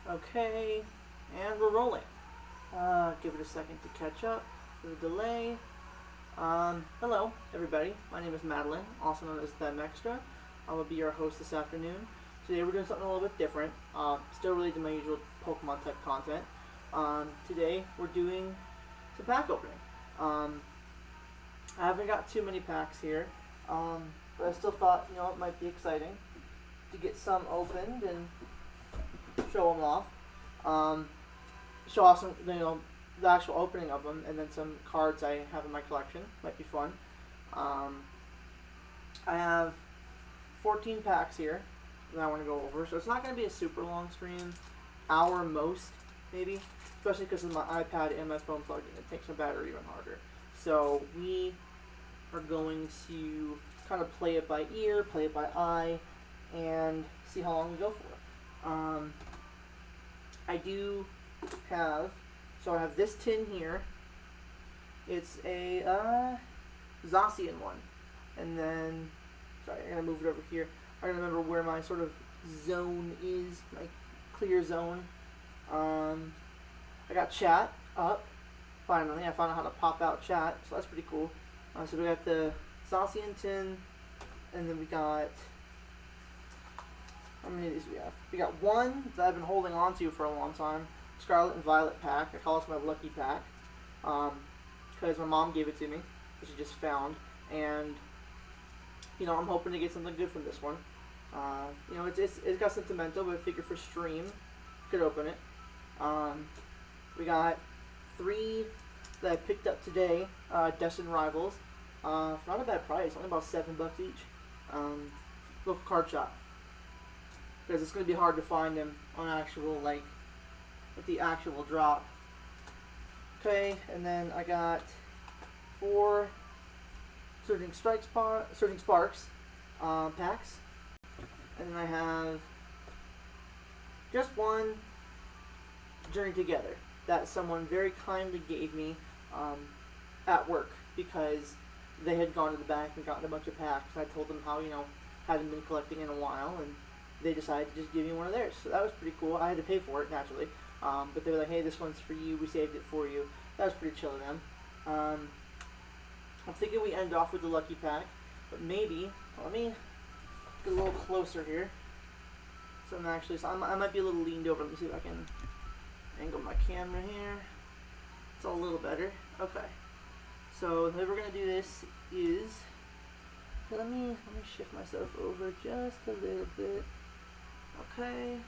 Okay, and we're rolling. Give it a second to catch up for the delay. Hello, everybody. My name is Madeline, also known as Them Extra. I will be your host this afternoon. Today we're doing something a little bit different. Still related to my usual Pokemon type content. Today we're doing some pack opening. I haven't got too many packs here, but I still thought, it might be exciting to get some opened and show them off. Show off some, the actual opening of them, and then some cards I have in my collection. Might be fun. I have 14 packs here that I want to go over, so it's not going to be a super long stream, hour most, maybe, especially because of my iPad and my phone plugged in. It takes my battery even harder. So we are going to kind of play it by ear, play it by eye, and see how long we go for. I do have, so I have this tin here. It's a Zacian one. And then, sorry, I'm going to move it over here. I remember where my sort of zone is, my clear zone. I got chat up, finally. I found out how to pop out chat, so that's pretty cool. So we got the Zacian tin, and then we got, how many of these do we have? We got one that I've been holding on to for a long time, Scarlet and Violet pack. I call this my lucky pack, because my mom gave it to me, which she just found, and I'm hoping to get something good from this one. It's got sentimental, but I figure for stream, could open it. We got 3 that I picked up today, Destined Rivals, for not a bad price, only about $7 each. Local card shop, because it's going to be hard to find them on actual, at the actual drop. Okay, and then I got 4 Surging Sparks packs, and then I have just one Journey Together that someone very kindly gave me at work, because they had gone to the bank and gotten a bunch of packs. I told them how, hadn't been collecting in a while, and they decided to just give me one of theirs. So that was pretty cool. I had to pay for it, naturally. But they were like, hey, this one's for you. We saved it for you. That was pretty chill of them. I'm thinking we end off with the lucky pack. But maybe, let me get a little closer here. So I might be a little leaned over. Let me see if I can angle my camera here. It's a little better. Okay. So the way we're going to do this is, let me shift myself over just a little bit. Okay.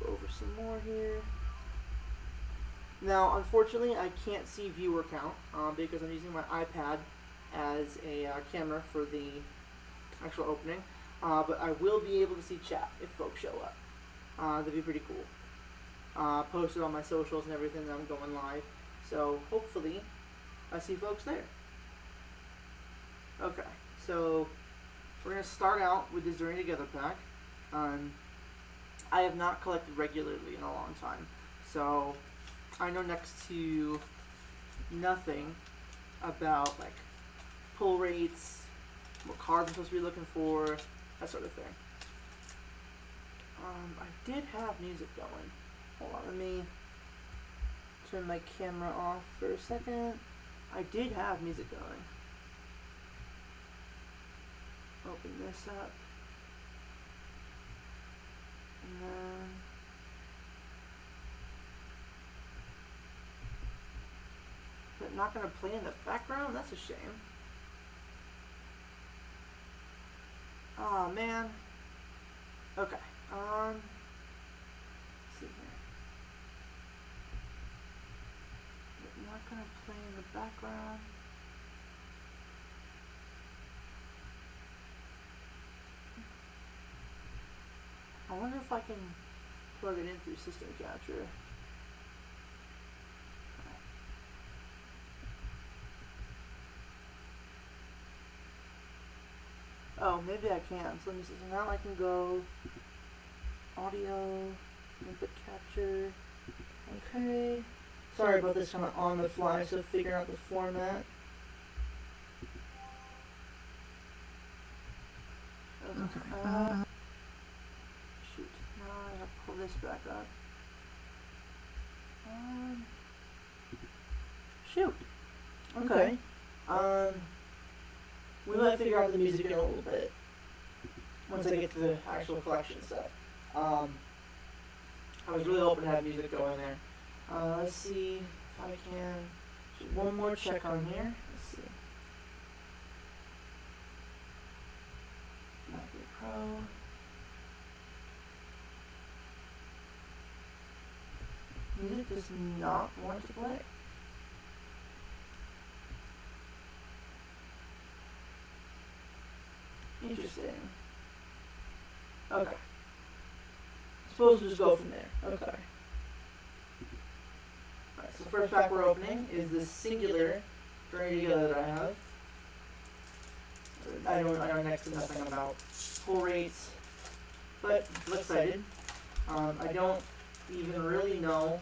Go over some more here. Now, unfortunately, I can't see viewer count because I'm using my iPad as a camera for the actual opening. But I will be able to see chat if folks show up. That'd be pretty cool. Posted on my socials and everything that I'm going live. So hopefully, I see folks there. Okay, so we're going to start out with this Journey Together pack. I have not collected regularly in a long time, so I know next to nothing about pull rates, what cards I'm supposed to be looking for, that sort of thing. I did have music going. Hold on, let me turn my camera off for a second. I did have music going. Open this up. And then but not gonna play in the background? That's a shame. Oh man. Okay. Let's see here. But not gonna play in the background. I wonder if I can plug it in through system capture. Oh, maybe I can. So let me see. So now I can go audio, input capture. Okay. Sorry about this kind of on the fly, so figuring out the format. Okay. Shoot. Now I have this back up. Shoot. Okay. We might figure out the music in a little bit once I get to the actual collection stuff. I was really hoping to have music going there. Let's see if I can do one more check on here. Let's see. MacBook Pro. Music does not want to play. Interesting. Okay. Suppose we'll just go from there. Okay. Alright, so the first pack we're opening is the singular radio that I have. I know next to nothing about pull rates, but I'm excited. I don't even really know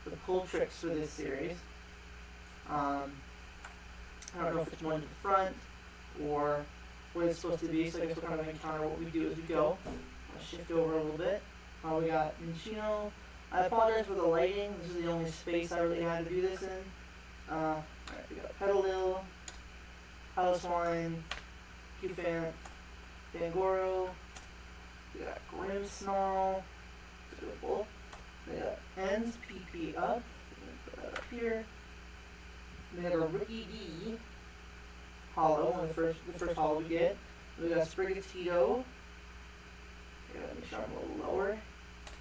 the pull tricks for this series. I don't know if it's one to the front or what it's supposed to be, so I guess we'll kind of encounter what we do as we go. I'll shift over a little bit. We got Minchino. I apologize for the lighting. This is the only space I really had to do this in. Alright, we got Petalil, Hellswine, Cufant, Fangoro. We got Grimmsnarl. Beautiful. We got Ends PP up. Put that up here. We got a Ricky D. Hollow, the first hollow we get. We got Sprigatito. Gotta make sure I'm a little lower.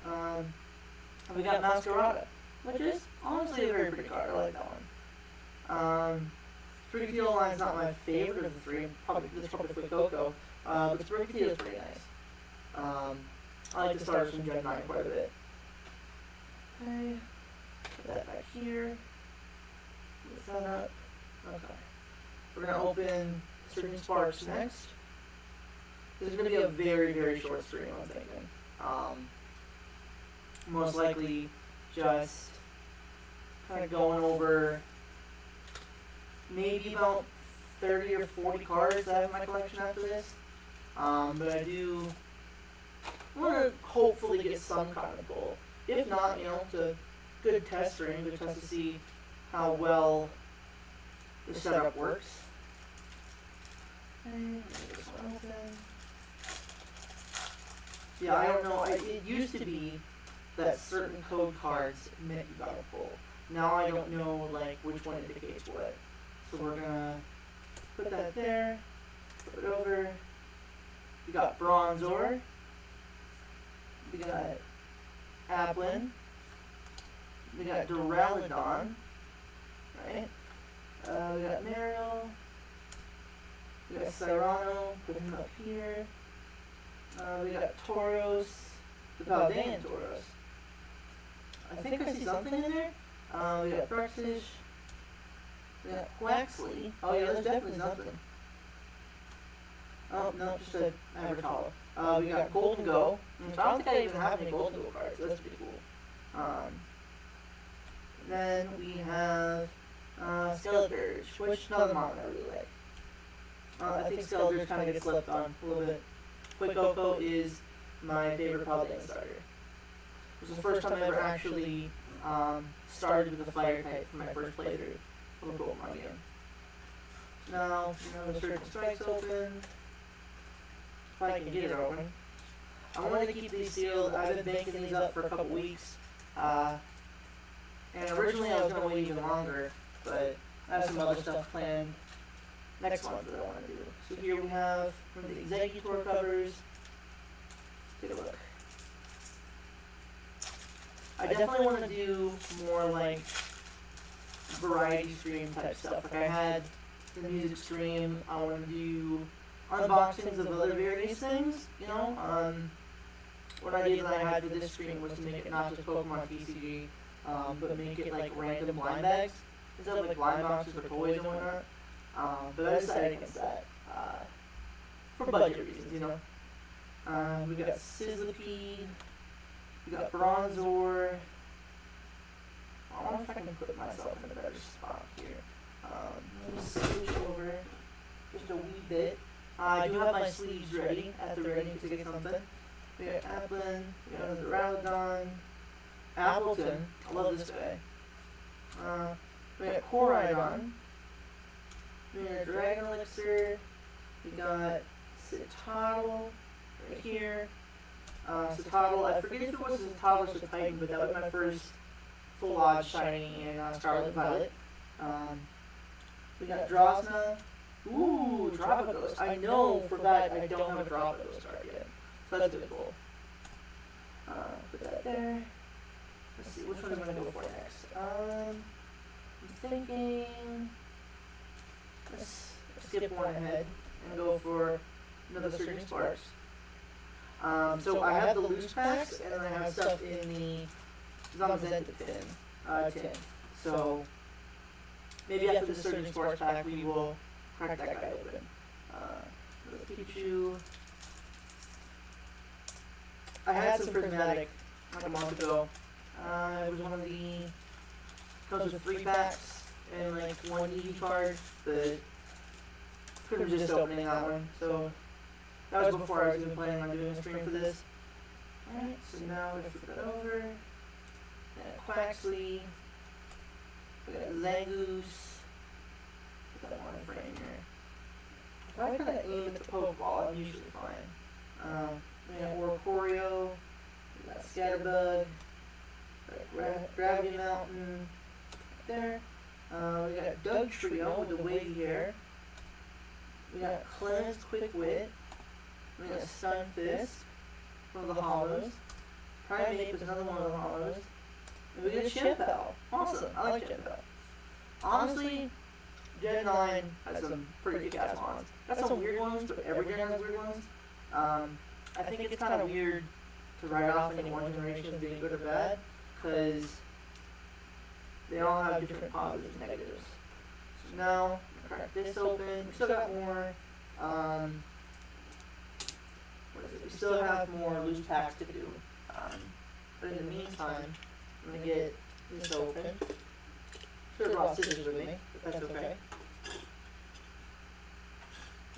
And we got Masquerada, which is honestly a very pretty card. I like that one. Sprigatito line's not my favorite of the three. This is probably for Coco. But Sprigatito's pretty nice. I like the starters from Gen 9 quite a bit. Okay. Put that back here. Lift that up. Okay. We're going to open Surging Sparks next. This is going to be a very, very short stream, I'm thinking. Most likely just kind of going over maybe about 30 or 40 cards I have in my collection after this. But I do want to hopefully get some kind of pull. If not, it's a good test stream, good test to see how well the setup works. And this one open. Yeah, I don't know. It used to be that certain code cards meant you got a pull. Now I don't know which one indicates what. So we're gonna put that there. Put it over. We got Bronzor. We got Applin. We got Duraludon. Right. We got Mario. We got Cyrano, put him up here. We got Tauros, the Paldean Tauros. I think I see something in there. We got Bruxish. We got Quaxley. Oh yeah, there's definitely something. Oh, no, just an average hollow. We got Golden Go. So I don't think I even have any Golden Go cards, so that's pretty cool. Then we have Skeleturge, which another mon I really like. I think Skeleturge kind of gets slept on a little bit. Fuecoco is my favorite Paldean starter. It was the first time I ever actually started with a fire type for my first playthrough of a Pokemon game. Now, the Surging Strike's open. If I can get it open. I wanted to keep these sealed. I've been banking these up for a couple weeks. And originally I was going to wait even longer, but I have some other stuff planned next month that I want to do. So here we have from the Executor covers. Take a look. I definitely want to do more variety stream type stuff. I had the music stream. I want to do unboxings of other various things. What idea that I had for this stream was to make it not just Pokemon TCG, but make it random blind bags instead of blind boxes or toys and whatnot. But I decided against that for budget reasons, we got Sizzlipede, we got Bronzor. I wonder if I can put myself in a better spot here. Let me switch over just a wee bit. I do have my sleeves ready, at the ready to get something. We got Applin, we got the Ralladon, Appleton, I love this guy. We got Koraidon, we got Dragon Elixir, we got Citadel right here. Citadel, I forget if it was Citadel or Titan, but that was my first full odds shiny in Scarlet Violet. We got Drosna. Ooh, Dropaghost. I know for that I don't have a Dropaghost card yet. So that's really cool. Put that there. Let's see, which one am I going to go for next? I'm thinking... Let's skip one ahead and go for another Surging Sparks. So I have the loose packs, and then I have stuff in the Zamazenta tin. So maybe after the Surging Sparks pack, we will crack that guy open. Pikachu. I had some Prismatic like a month ago. It was one of the comes with 3 packs and like 1 EV card, but couldn't resist opening that one. So that was before I was even planning on doing a stream for this. Alright, so now we flip that over. Quaxley. We got Zangoose. Put that one in frame here. If I kind of aim at the Pokeball, I'm usually fine. We got Oricorio. We got Scatterbug. Gravity Mountain. Right there. We got Doug Trio with the wavy hair. We got Cleanse Quick Wit. We got Stunfisk, one of the hollows. Primeape is another one of the hollows. And we get Chimpel. Awesome, I like Chimpel. Honestly, Gen 9 has some pretty good ass mons. Got some weird ones, but every gen has weird ones. I think it's kind of weird to write off any one generation as being good or bad, because they all have different positives and negatives. So now, crack this open. We still got more. We still have more loose packs to do. But in the meantime, I'm going to get this open. Should have brought scissors with me, but that's okay.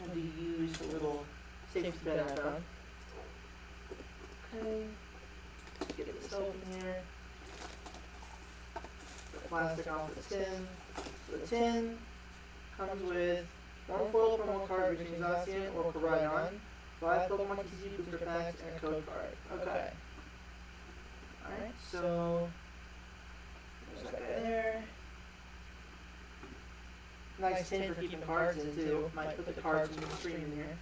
I'm going to use a little safety pin I found. Okay. Let's get this open here. The plastic off the tin. So the tin comes with 1 foil promo card between Zacian or Koraidon, 5 Pokemon TCG booster packs, and a code card. Okay. Alright, so there's that guy there. Nice tin for keeping cards in too. Might put the cards in the stream in here.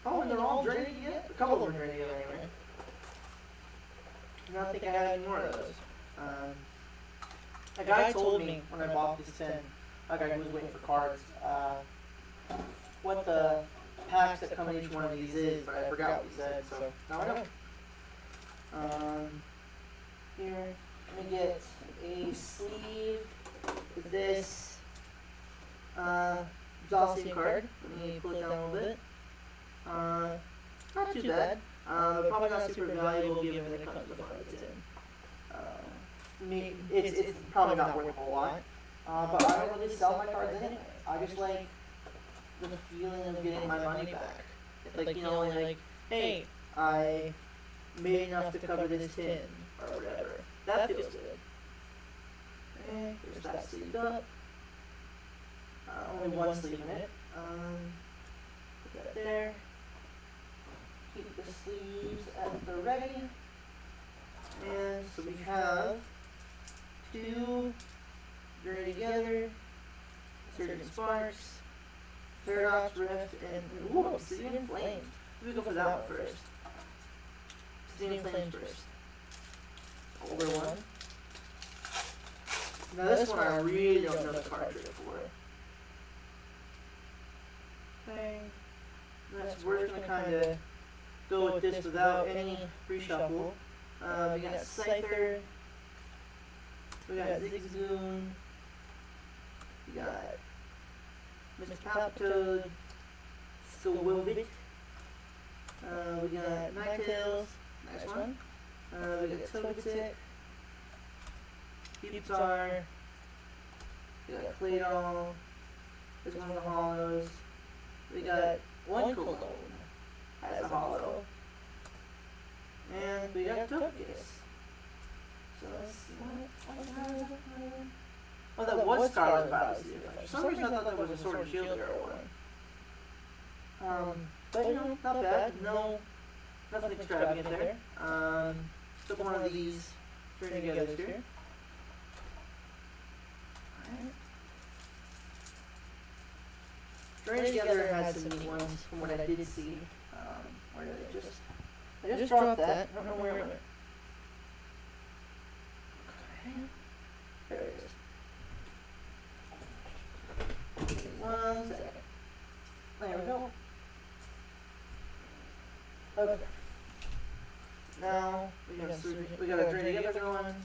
Oh, and they're all drained yet? A couple of them are drained anyway. I don't think I had any more of those. A guy told me when I bought this tin, a guy who was waiting for cards, what the packs that come in each one of these is, but I forgot what he said, so now I know. Here, let me get a sleeve with this Zacian card. Let me pull it down a little bit. Not too bad. But probably not super valuable given that it comes with a front tin. It's probably not worth a whole lot. But I don't really sell my cards anyway. I just like the feeling of getting my money back. Like, you know, like, hey, I made enough to cover this tin, or whatever. That feels good. Okay, there's that sleeved up. Only one sleeve in it. Put that there. Keep the sleeves at the ready. And so we have 2 journey together, Surging Sparks, Paradox Rift, and ooh, Obsidian Flames. Let me go for that one first. Obsidian Flames first. Older one. Now this one I really don't know the card trick for. Okay. We're just gonna kind of go with this without any reshuffle. We got Scyther. We got Zigzagoon. We got Mr. Palpitoad. Skowilvik. We got Ninetales. Nice one. We got Togetic. Pupsar. We got Claydol. This is one of the hollows. We got one Cologne as a hollow. And we got Togekiss. So let's see what oh, that was Scarlet Violet. For some reason I thought that was a Sword and Shield era one. But you know, not bad. No, nothing extravagant there. Took one of these, three together here. Alright. String Together had some neat ones from what I did see. Where did it just? I just dropped that. I don't know where it went. Okay. There it is. 1 second. There we go. Okay. Now we got a String Together going.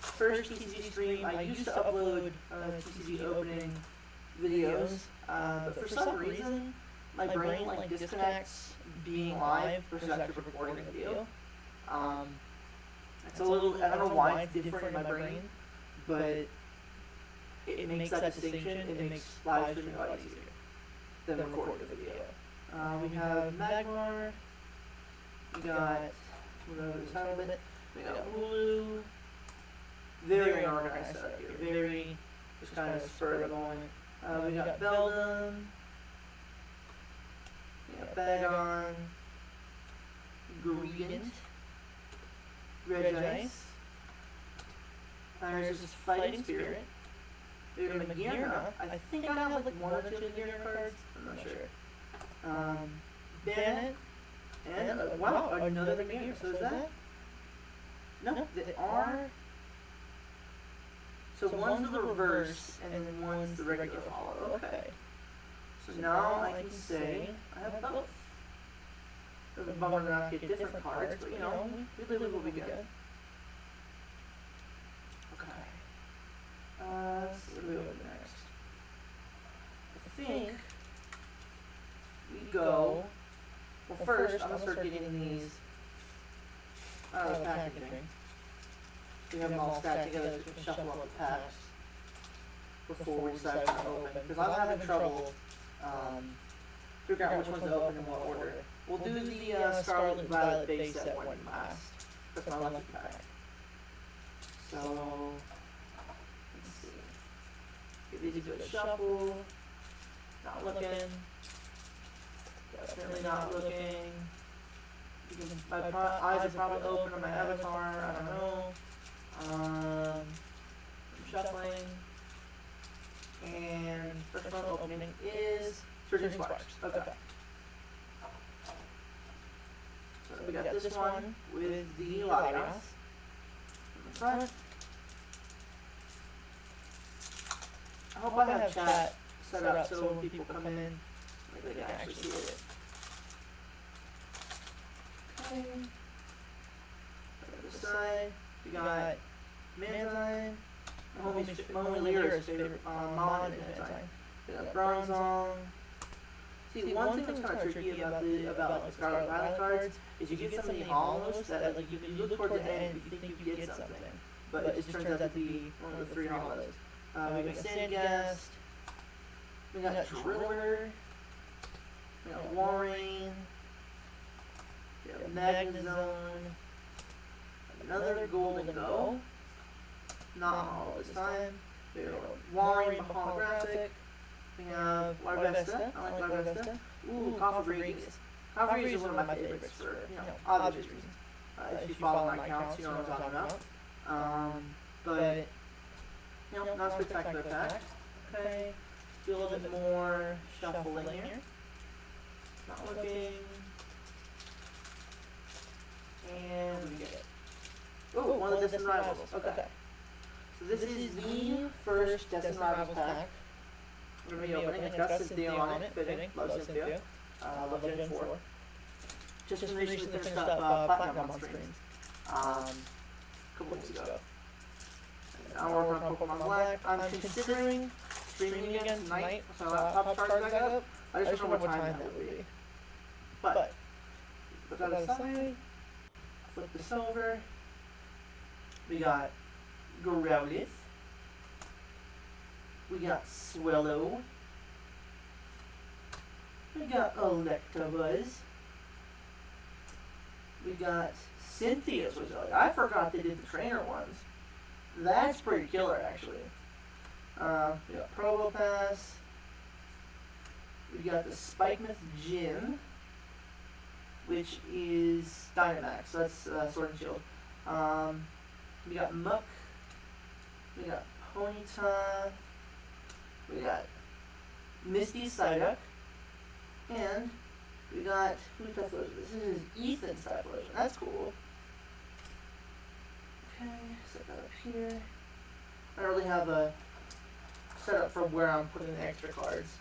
First TCG stream. I used to upload TCG opening videos, but for some reason my brain like disconnects being live versus actually recording a video. It's a little, I don't know why it's different in my brain, but it makes that distinction. It makes live streaming a lot easier than recording a video. We have Magmar, we got we got Hulu, very unorganized setup here, very just kind of spur of going. We got Beldum, we got Bagon, Greedent, Regice, there's this Fighting Spirit, there's Magearna. I think I have like 1 or 2 Magearna cards, I'm not sure. Bennett, and wow, another Magearna. So is that? No, they are. So one's the reverse, and then one's the regular follow. Okay. So now I can say I have both. It's a bummer to not get different cards, but you know, we live will be good. Okay. Let's see what we open next. I think we go. Well, first I'm gonna start getting these out of the packaging. We have them all stacked together, so we can shuffle up the packs before we decide to open. Because I'm having trouble figuring out which ones to open in what order. We'll do the Scarlet and Violet base set one last. That's my lucky pack. So, let's see. Give these a good shuffle. Not looking. Definitely not looking. My eyes are probably open on my avatar. I don't know. I'm shuffling, and first one opening is Surging Sparks. Okay. So we got this one with the Latias in the front. I hope I have chat set up so when people come in, they can actually see it. Okay. Other side, we got Mantine, my homie Lyra's favorite Mon is Mantine. We got Bronzong. See, one thing that's kind of tricky about like Scarlet Violet cards is you get so many hollows that like you look towards the end and you think you get something, but it just turns out to be one of the 3 hollows. We got Sandghast, we got Driller, we got Warring, we got Magnezone, another Golden Go. Not all this time. We have Warring holographic. We have Larvesta. I like Larvesta. Ooh, Cofagrigus. Cofagrigus is one of my favorites for, obvious reasons. If you follow my accounts, you know what I'm talking about. But, not a spectacular pack. Okay. Do a little bit more shuffling here. Not looking. And we get it. Oh, one of the Distant Rivals. Okay. So this is the first Destined Rivals pack. We're going to be opening. It's got Cynthia on it, fitting. Love Cynthia. Love Gen 4. Just recently finished up Platinum on streams. A couple weeks ago. I'm working on Pokemon Black. I'm considering streaming again tonight, so my laptop starts back up. I just don't know what time that would be. But, put that aside. Flip this over. We got Growlithe. We got Swellow. We got Electabuzz. We got Cynthia's Wizard. I forgot they did the trainer ones. That's pretty killer, actually. We got Probopass. We got the Spikemouth Gym, which is Dynamax. So that's Sword and Shield. We got Muck. We got Ponyta. We got Misty Psyduck. And we got, who's Typhlosion? This is Ethan's Typhlosion. That's cool. Okay, set that up here. I don't really have a setup for where I'm putting the extra cards.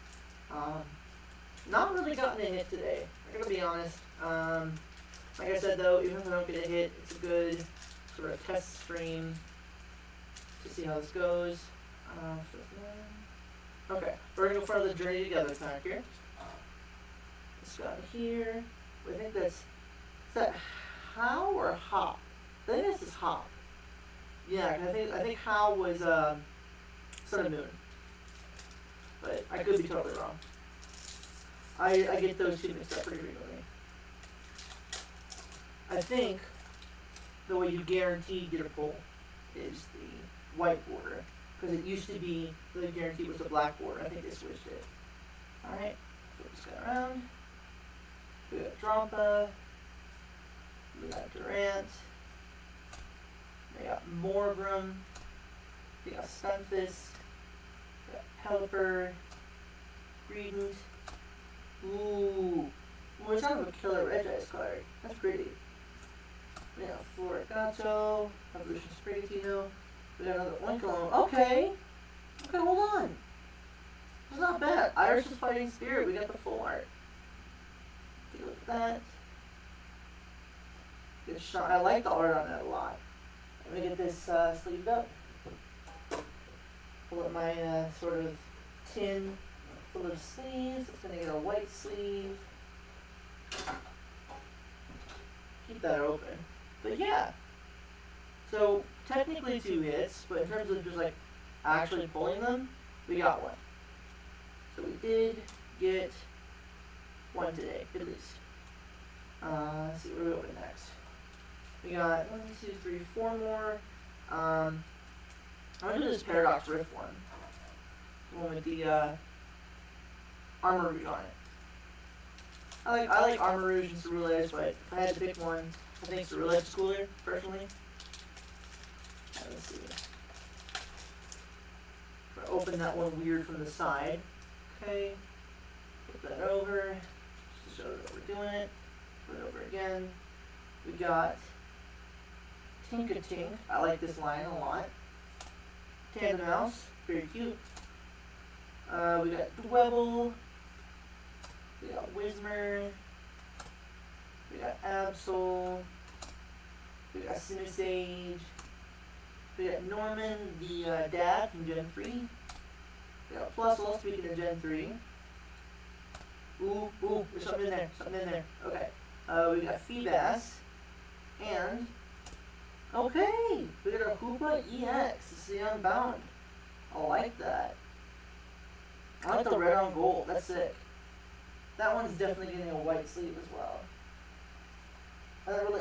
Not really gotten a hit today. I gotta be honest. Like I said though, even if I don't get a hit, it's a good sort of test stream to see how this goes. Okay, we're gonna go for the Journey Together pack here. Let's go here. I think that's, is that How or Hop? I think this is Hop. Yeah, I think How was Sun and Moon. But I could be totally wrong. I get those two mixed up pretty frequently. I think the way you guarantee get a pull is the white border. Because it used to be the guarantee was the black border. I think they switched it. Alright, flip this guy around. We got Drampa. We got Durant. We got Morgrem. We got Stunfisk. We got Pelipper. Greedent. Ooh, it's kind of a killer Regice card. That's pretty. We got Florigato, Evolution Sprigatito. We got another Oinkologne. Okay, hold on. That's not bad. Irish's Fighting Spirit. We got the full art. Take a look at that. Good shot. I like the art on that a lot. Let me get this sleeved up. Pull up my sort of tin full of sleeves. It's going to get a white sleeve. Keep that open. But yeah. So technically 2 hits, but in terms of just like actually pulling them, we got 1. So we did get 1 today, at least. Let's see where we open next. We got 1, 2, 3, 4 more. I'm gonna do this Paradox Rift one. The one with the Armor Rouge on it. I like Armor Rouge and Cerulean, but if I had to pick one, I think Cerulean is cooler, personally. Let's see. Open that one weird from the side. Okay. Flip that over. Just to show that we're doing it. Put it over again. We got Tinkatink. I like this line a lot. Tandemaus. Very cute. We got Dwebble. We got Whismur. We got Absol. We got Sinisage. We got Norman, the dad from Gen 3. We got Plusle, speaking of Gen 3. Ooh, there's something in there, Okay. We got Feebas. And, okay, we got a Hoopa EX. This is the Unbound. I like that. I like the red on gold. That's sick. That one's definitely getting a white sleeve as well.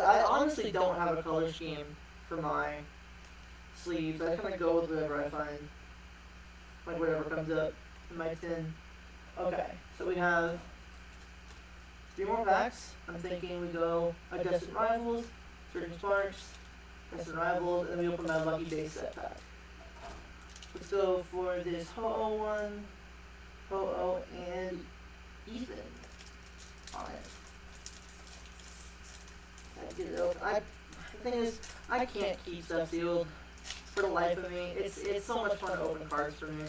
I honestly don't have a color scheme for my sleeves. I kind of go with whatever I find, like whatever comes up in my tin. Okay, so we have 3 more packs. I'm thinking we go a Distant Rivals, Surging Sparks, Distant Rivals, and then we open my Lucky Base set pack. Let's go for this Ho-Oh one, Ho-Oh and Ethan on it. Get it open. The thing is, I can't keep stuff sealed for the life of me. It's so much fun to open cards for me.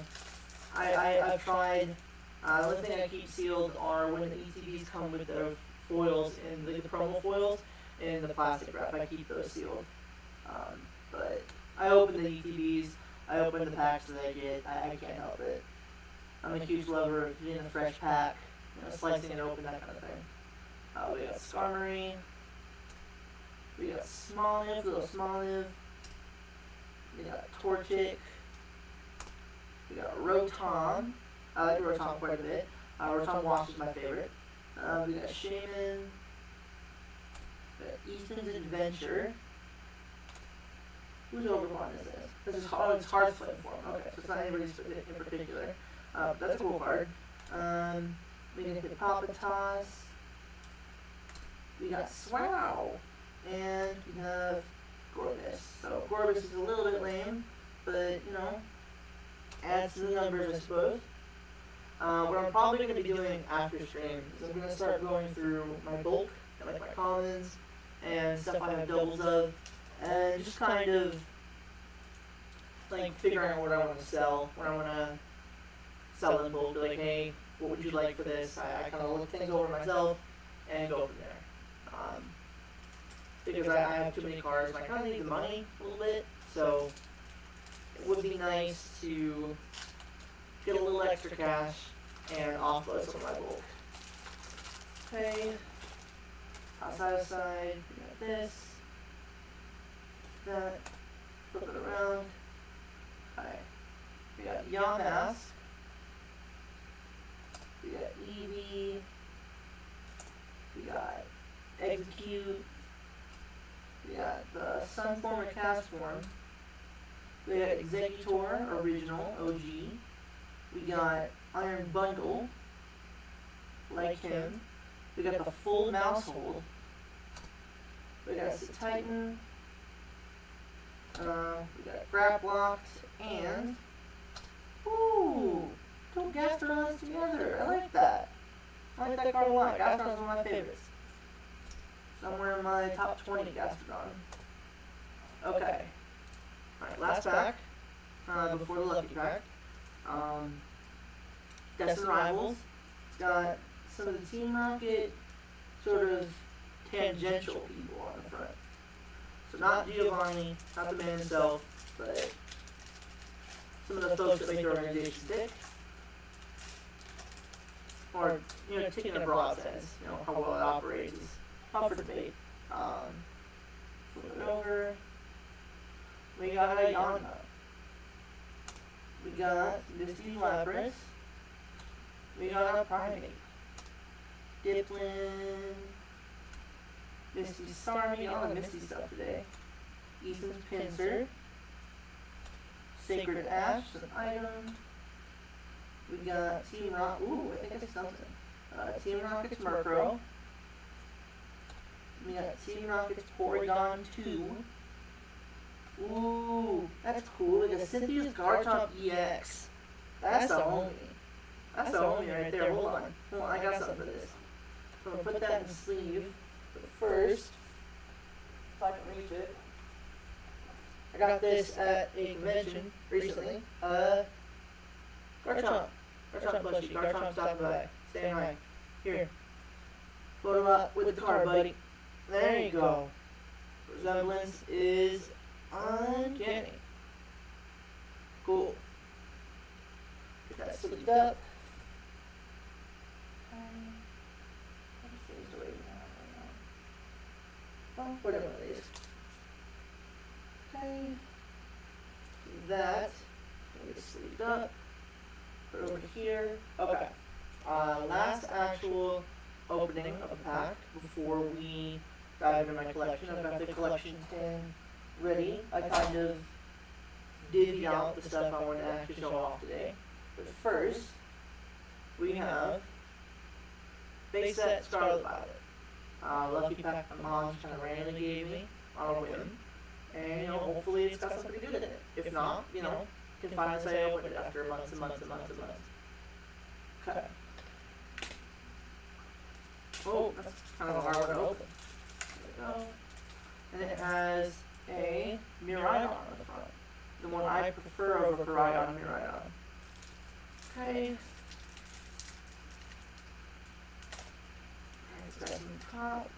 I've tried. The only thing I keep sealed are when the ETBs come with the foils and the promo foils in the plastic wrap. I keep those sealed. But I open the ETBs. I open the packs that I get. I can't help it. I'm a huge lover of getting a fresh pack, slicing it open, that kind of thing. We got Skarmory. We got Smoliv, little Smoliv. We got Torchic. We got Rotom. I like Rotom quite a bit. Rotom Wash is my favorite. We got Shaman. Ethan's Adventure. Whose Overcon is this? This is it's Hearthflame form. Okay, so it's not anybody in particular. That's a cool card. We can get Papatos. We got Swow. And we have Gorbis. So Gorbis is a little bit lame, but you know, adds to the numbers, I suppose. What I'm probably going to be doing after stream is I'm going to start going through my bulk, and like my commons, and stuff I have doubles of, and just kind of like figuring out what I want to sell, what I want to sell in bulk. Be like, hey, what would you like for this? I kind of look things over myself and go from there. Because I have too many cards, and I kind of need the money a little bit, so it would be nice to get a little extra cash and offload some of my bulk. Okay, side, we got this, that, flip it around. Okay, we got Yamask, we got Eevee, we got Execute, we got the Sunform and Castform, we got Executor, Original, OG, we got Iron Bundle, like him, we got the full Mousehold, we got Titan, we got Graplocked, and, ooh, two Gastrodons together, I like that. I like that card a lot. Gastrodon's one of my favorites. Somewhere in my top 20 Gastrodon. Okay. Alright, last pack. Before the lucky pack. Destined Rivals. It's got some of the Team Rocket sort of tangential people on the front. So not Giovanni, not the man himself, but some of the folks that make the organization tick. Or, you know, tick in a broad sense, you know, how well it operates is up for debate. Flip it over. We got a Yana. We got Misty Lapras. We got a Primate. Dipplin. Misty Starmie, all the Misty stuff today. Ethan's Pinsir. Sacred Ash, an item. We got Team Rocket. Ooh, I think it's something. Team Rocket's Murkrow. We got Team Rocket's Porygon 2. Ooh, that's cool. We got Cynthia's Garchomp EX. That's the homie. That's the homie right there. Hold on. Hold on, I got something for this. So I'm gonna put that in the sleeve. But first, if I can reach it. I got this at a convention recently. Garchomp. Garchomp plushie. Garchomp stopping by. Saying hi. Here. Photo up with the card, buddy. There you go. Resemblance is uncanny. Cool. Get that sleeved up. Oh, whatever it is. Okay. That. Get it sleeved up. Put it over here. Okay. Last actual opening of the pack before we dive into my collection. I've got the collection tin ready. I kind of divvied out the stuff I want to actually show off today. But first, we have base set Scarlet Violet. Lucky pack my mom kind of randomly gave me on a whim. And, you know, hopefully it's got something good in it. If not, you know, you can finally say I opened it after months and months and months and months. Okay. Oh, that's kind of a hard one to open. There we go. And it has a Miraidon on the front. The one I prefer over Miraidon. Okay. Alright, got the top.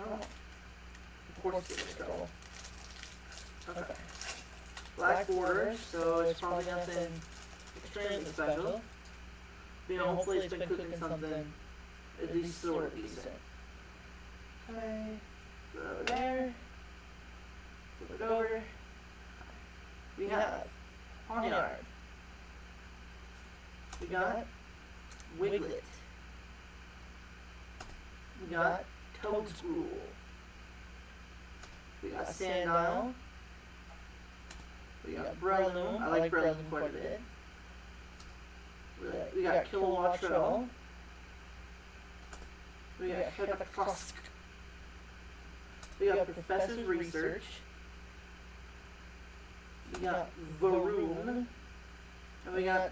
Oh. Of course it's trouble. Okay. Black borders, so it's probably nothing extremely special. You know, hopefully it's been cooking something at least sort of decent. Okay, put it over there. Flip it over. We have Ponyard. We got Wiglet. We We got Toadstool. We got Sandile. We got Breloom. I like Breloom quite a bit. We got Kilowattrel. We got Hephaestus. We got Professor's Research. We got Varoom. And we got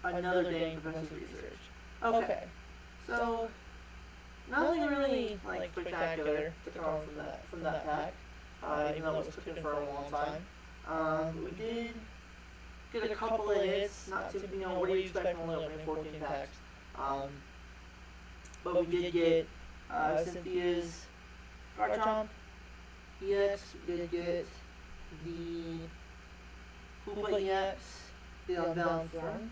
another dang Professor's Research. Okay. So, nothing really like spectacular to come from that pack. Even though it was cooking for a long time. We did get a couple of hits, not too, what do you expect from only opening 14 packs? But we did get Cynthia's Garchomp EX, we did get the Hoopa EX, the Unbound form.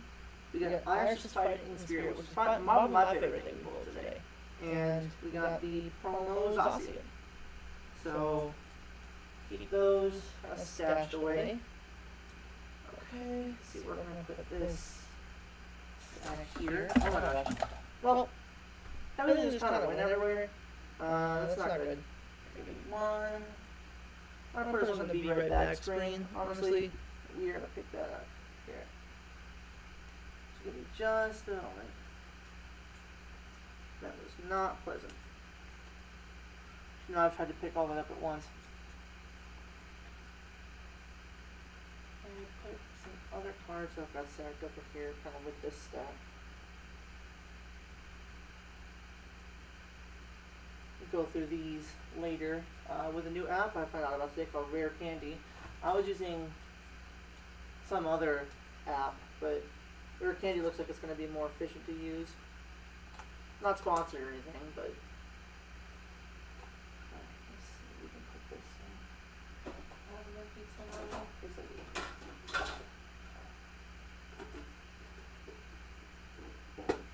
We got Iris' Fighting Spirit, which is probably my favorite thing we pulled today. And we got the promo Zacian. So, keep those stashed away. Okay, let's see where we're going to put this out of here. Oh my gosh. Well, everything just kind of went everywhere. That's not good. Give me one. I'm going to put it on the Be Right Back screen. Honestly, we're going to pick that up here. Just give me just a moment. That was not pleasant. I've had to pick all that up at once. And put some other cards I've got stacked over here, kind of with this stack. We'll go through these later. With a new app I found out about today called Rare Candy. I was using some other app, but Rare Candy looks like it's going to be more efficient to use. Not sponsored or anything, but let's see if we can put this in.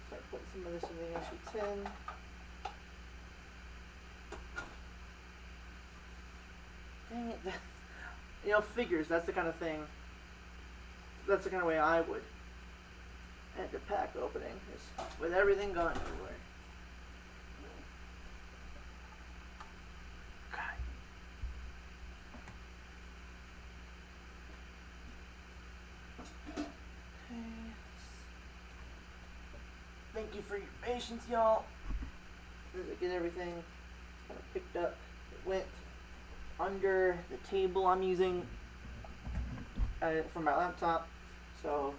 Start putting some of this in the issue 10. Dang it. Figures, that's the kind of thing. That's the kind of way I would end a pack opening, is with everything going everywhere. Thank you for your patience, y'all. As I get everything kind of picked up, it went under the table I'm using for my laptop, so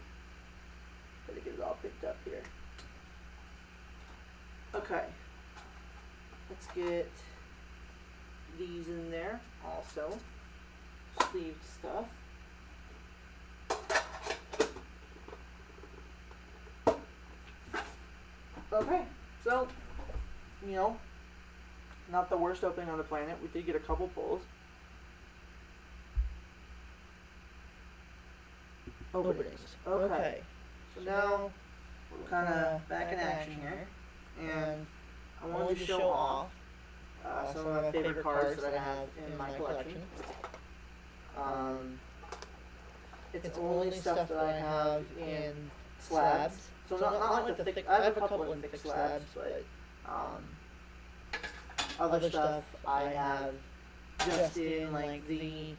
gotta get it all picked up here. Okay, let's get these in there also. Sleeved stuff. Okay, so, not the worst opening on the planet. We did get a couple pulls. Openings. Okay. So now we're kind of back in action here, and I wanted to show off some of my favorite cards that I have in my collection. It's only stuff that I have in slabs. So not like the thick. I have a couple in thick slabs, but other stuff I have just in like the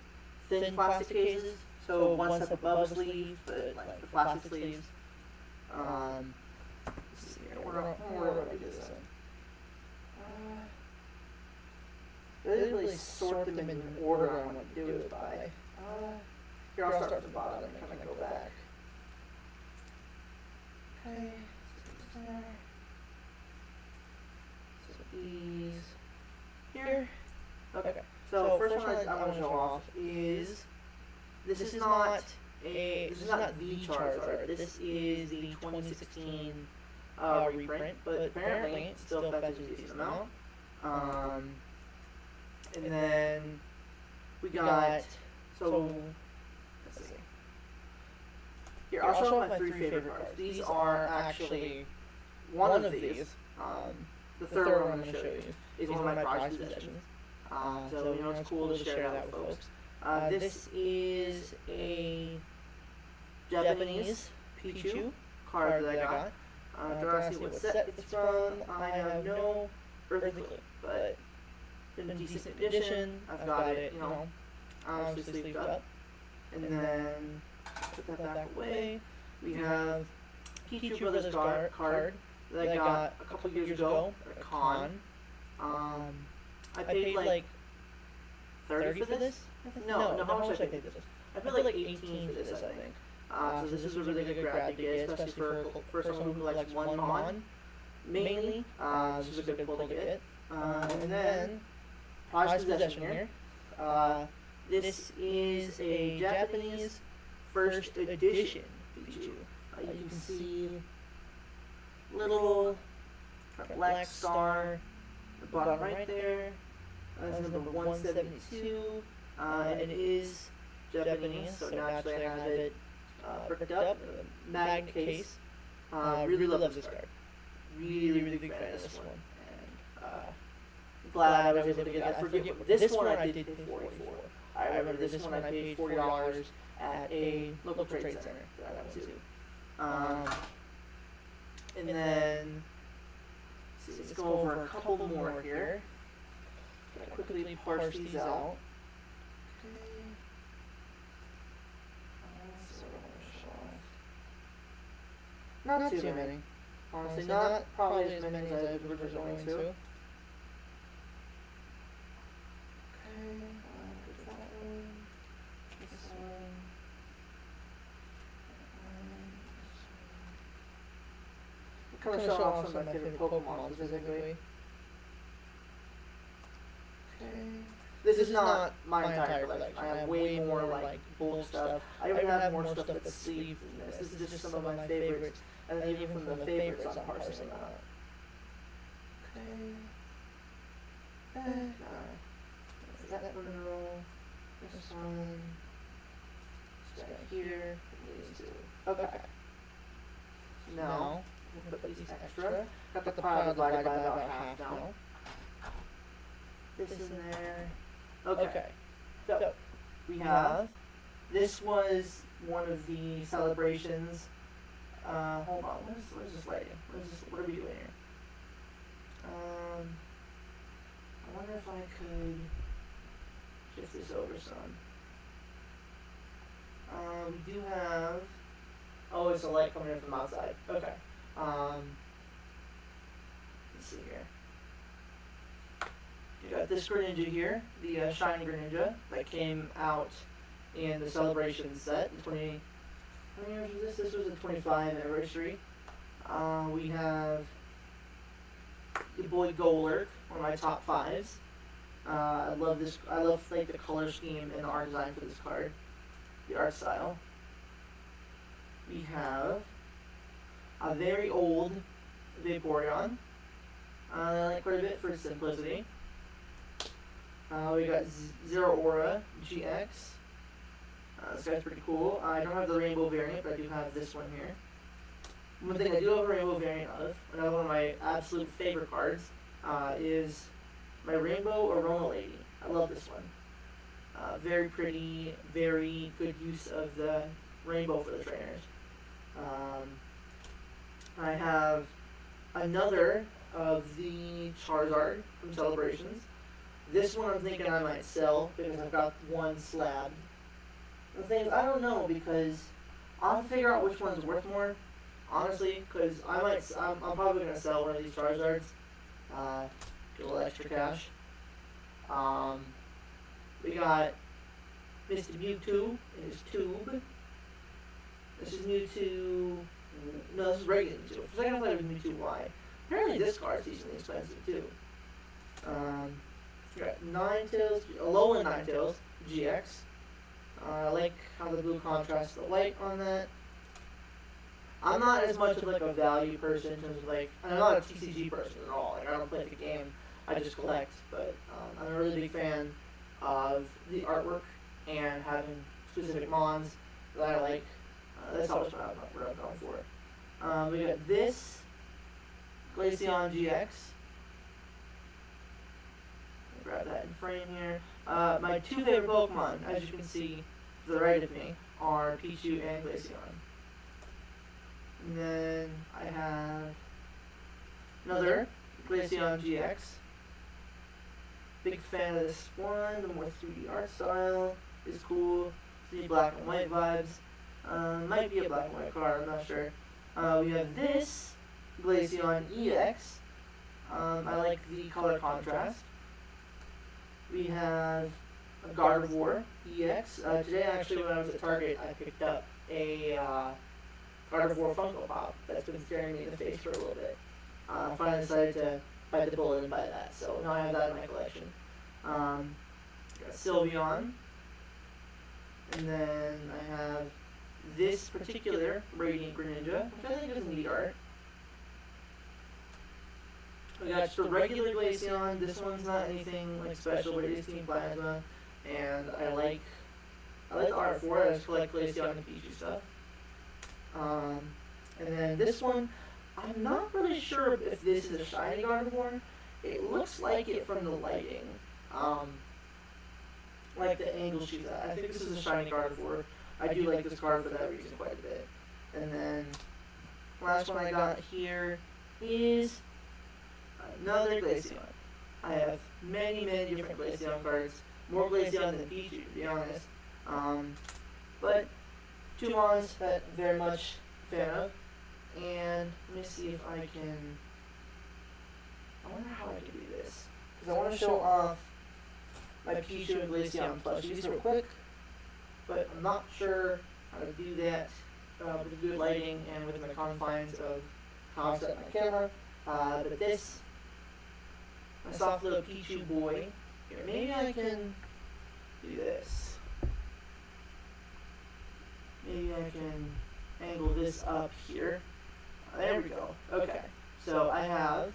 thin plastic cases. So one step above the sleeve, but like the plastic sleeves. Let's see here. Where do I do this in? I didn't really sort them in the order I want to do it by. Here, I'll start at the bottom and kind of go back. Okay. So these here. Okay. So first one I want to show off is this is not the Charizard. This is the 2016 reprint, but apparently it still fetches a decent amount. And then we got let's see. Here, I'll show my three favorite cards. These are actually one of these. The third one I'm going to show you is one of my prized possessions. So it's cool to share that with folks. This is a Japanese Pichu card that I got. Don't ask me what set it's from. I have no Earthly Clue, but in decent condition. I've got it, obviously sleeved up. And then put that back away. We have Pichu Brothers card that I got a couple years ago at a con. I paid like 30 for this? No, how much I paid for this? I paid like 18 for this, I think. So this is a really good grab to get, especially for someone who likes one mon. Mainly, this is a good pull to get. And then, prized possession here. This is a Japanese first edition Pichu. You can see little black star, the bottom right there. That's number 172, and it is Japanese, so naturally I have it bricked up, magnet case. Really love this card. Really big fan of this one. And glad I was able to get it. I forget what this one I did pay 40 for. I remember this one I paid $40 at a local trade center that I went to. And then let's go over a couple more here. Quickly parse these out. Not too many. Honestly, not probably as many as I was going to. Okay, that one. This one. I'm kind of show off some of my favorite Pokemon specifically. Okay. This is not my entire collection. I have way more like bulk stuff. I even have more stuff that's sleeved than this. This is just some of my favorites. And then even from the favorites I'm parsing out. Okay. That one, this one, this guy here, these two. Okay. Now, we'll put these extra. Got the pile divided by about half now. This in there. Okay. So, we have, this was one of the celebrations. Hold on, what is this lighting? What are we doing here? I wonder if I could shift this over some. We do have, oh, it's a light coming in from outside. Okay. Let's see here. You got this Greninja here, the shiny Greninja that came out in the celebration set. How many years was this? This was the 25th anniversary. We have your boy Golurk, one of my top 5s. I love this. I love like the color scheme and the art design for this card, the art style. We have a very old Vaporeon. I like quite a bit for its simplicity. We got Zero Aura GX. This guy's pretty cool. I don't have the rainbow variant, but I do have this one here. One thing I do have a rainbow variant of, another one of my absolute favorite cards, is my Rainbow Arona Lady. I love this one. Very pretty, very good use of the rainbow for the trainers. I have another of the Charizard from Celebrations. This one I'm thinking I might sell because I've got one slab. The thing is, I don't know because I'll have to figure out which one's worth more, honestly, because I'm probably going to sell one of these Charizards, get a little extra cash. We got Mr. Mewtwo in his tube. This is Mewtwo, no, this is regular Mewtwo. For a second I thought it was Mewtwo Y. Apparently this card's decently expensive too. We got Ninetales, Alolan Ninetales, GX. I like how the blue contrasts the white on that. I'm not as much of like a value person in terms of like, I'm not a TCG person at all. Like I don't play the game, I just collect. But I'm a really big fan of the artwork and having specific mons that I like. That's always what I'm going for. We got this Glaceon GX. Grab that in frame here. My two favorite Pokemon, as you can see to the right of me, are Pichu and Glaceon. And then I have another Glaceon GX. big fan of this one. The more 3D art style is cool. The black and white vibes. Might be a black and white card, I'm not sure. We have this Glaceon EX. I like the color contrast. We have a Gardevoir EX. Today, actually, when I was at Target, I picked up a Gardevoir Funko Pop that's been staring me in the face for a little bit. I finally decided to bite the bullet and buy that, so now I have that in my collection. Got Sylveon. And then I have this particular Radiant Greninja, which I think is neat art. We got just a regular Glaceon. This one's not anything like special, but it is Team Plasma, and I like the art for it. I just collect Glaceon and Pichu stuff. And then this one, I'm not really sure if this is a shiny Gardevoir. It looks like it from the lighting, like the angle she's at. I think this is a shiny Gardevoir. I do like this card for that reason quite a bit. And then last one I got here is another Glaceon. I have many different Glaceon cards. More Glaceon than Pichu, to be honest. But two mons that I'm very much a fan of. And let me see if I can... I wonder how I can do this. Because I want to show off my Pichu and Glaceon plushies real quick. But I'm not sure how to do that with good lighting and within the confines of how I set my camera. But this, my soft little Pichu boy, here, maybe I can do this. Maybe I can angle this up here. There we go. Okay. So I have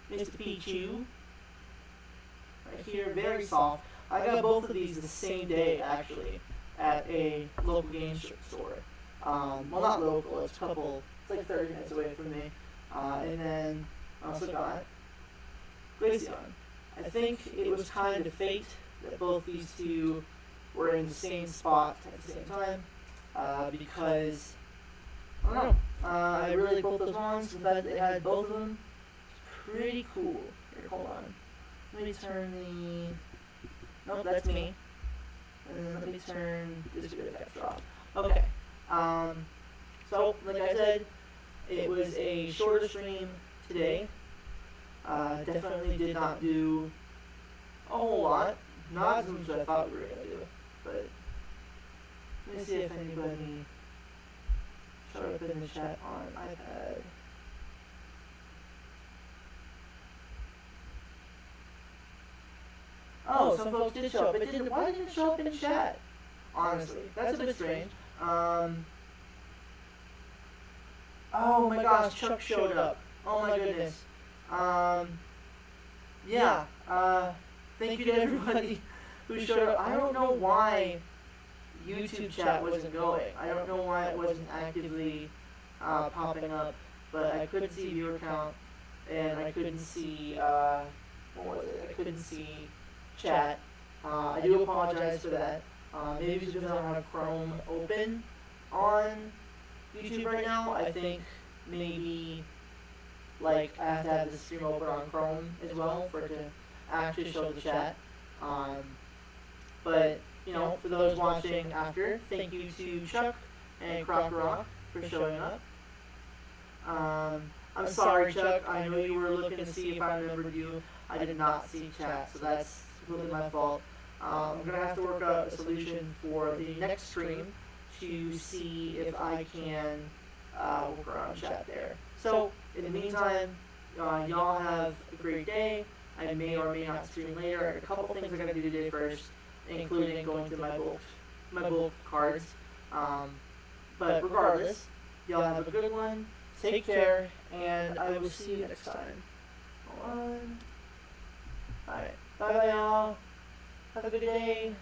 Mr. Pichu right here, very soft. I got both of these the same day, actually, at a local game store. Well, not local, it's like 30 minutes away from me. And then I also got Glaceon. I think it was kind of fate that both these two were in the same spot at the same time, because, I don't know, I really like both those ones. The fact that they had both of them, it's pretty cool. Here, hold on. Let me turn the... Nope, that's me. And then let me turn this bit effect off. Okay. So, like I said, it was a shorter stream today. Definitely did not do a whole lot. Not as much as I thought we were going to do. But, let me see if anybody showed up in the chat on iPad. Oh, some folks did show up. It didn't. Why didn't it show up in chat? Honestly, that's a bit strange. Oh my gosh, Chuck showed up. Oh my goodness. Yeah. Thank you to everybody who showed up. I don't know why YouTube chat wasn't going. I don't know why it wasn't actively popping up, but I couldn't see viewer count, and I couldn't see what was it? I couldn't see chat. I do apologize for that. Maybe it's because I don't have Chrome open on YouTube right now. I think maybe like I have to have the stream open on Chrome as well for it to actually show the chat. But you know, for those watching after, thank you to Chuck and Crocker Rock for showing up. I'm sorry, Chuck. I know you were looking to see if I remembered you. I did not see chat, so that's really my fault. I'm going to have to work out a solution for the next stream to see if I can work around chat there. So, in the meantime, y'all have a great day. I may or may not stream later. I have a couple things I got to do today first, including going to my bulk cards. But regardless, y'all have a good one. Take care, and I will see you next time. Hold on. Alright. Bye-bye, y'all. Have a good day.